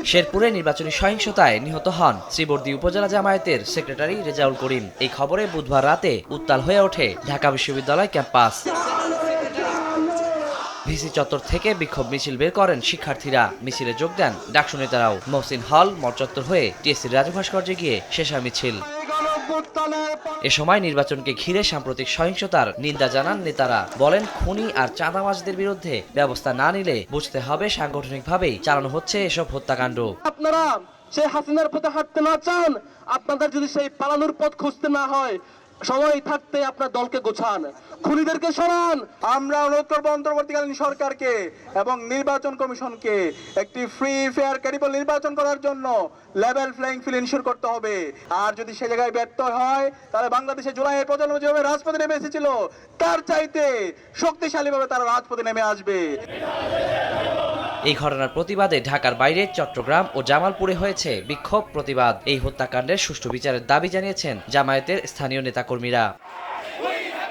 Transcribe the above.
শেরপুরে নির্বাচনী সহিংসতায় নিহত হন শ্রীবর্দী উপজেলা জামায়াতের সেক্রেটারি রেজাউল করিম। এই খবরে বুধবার রাতে উত্তাল হয়ে ওঠে ঢাকা বিশ্ববিদ্যালয় ক্যাম্পাস। ভিসি চত্বর থেকে বিক্ষোভ মিছিল বের করেন শিক্ষার্থীরা। মিছিলে যোগ দেন ডাকসু নেতারাও। মহসিন হল, মোড় চত্বর হয়ে টিএসসির রাজু ভাস্কর্যে গিয়ে শেষ হয় মিছিল। এ সময় নির্বাচনকে ঘিরে সাম্প্রতিক সহিংসতার নিন্দা জানান নেতারা। বলেন, খুনি আর চাঁদাবাজদের বিরুদ্ধে ব্যবস্থা না নিলে বুঝতে হবে সাংগঠনিকভাবেই চালানো হচ্ছে এসব হত্যাকাণ্ড। আপনারা সেই হাসিনার পথে হাঁটতে না চান, আপনাদের যদি সেই পালানোর পথ খুঁজতে না হয়, সময় থাকতে আপনার দলকে গোছান, খুনিদেরকে সরান। আমরা অনুরোধ করব অন্তর্বর্তীকালীন সরকারকে এবং নির্বাচন কমিশনকে একটি ফ্রি ফেয়ার ক্রেডিবল নির্বাচন করার জন্য লেভেল প্লেইং ফিল্ড ইনশিওর করতে হবে। আর যদি সে জায়গায় ব্যর্থ হয়, তাহলে বাংলাদেশে জুলাইয়ের প্রজন্ম যেভাবে রাজপথে নেমে এসেছিল, তার চাইতে শক্তিশালীভাবে তারা রাজপথে নেমে আসবে। এই ঘটনার প্রতিবাদে ঢাকার বাইরে চট্টগ্রাম ও জামালপুরে হয়েছে বিক্ষোভ প্রতিবাদ। এই হত্যাকাণ্ডের সুষ্ঠু বিচারের দাবি জানিয়েছেন জামায়াতের স্থানীয় নেতাকর্মীরা।